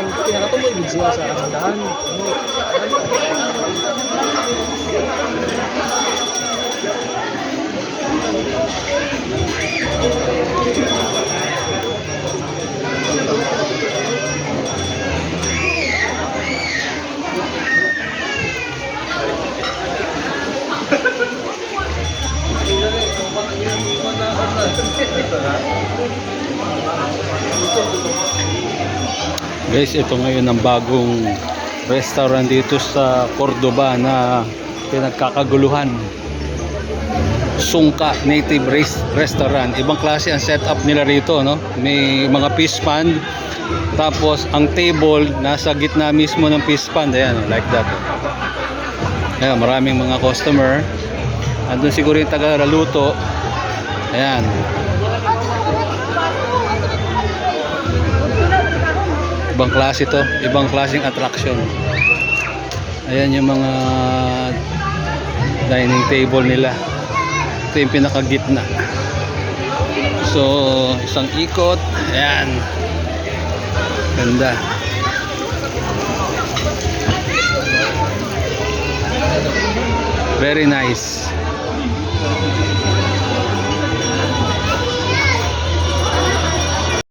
lang pinakatuloy din siya sa daan. Guys, ito ngayon ang bagong restaurant dito sa Cordoba na pinagkakaguluhan. Sungka Native Restaurant. Ibang klase ang setup nila rito, no? May mga fish pond. Tapos ang table nasa gitna mismo ng fish pond. Ayan, like that. Ayan, maraming mga customer. Andun siguro yung taga-luto. Ayan. Ibang klase to, ibang klaseng attraction. Ayan yung mga dining table nila. Ito yung pinakagitna. So, isang ikot. Ayan. Ganda. Very nice.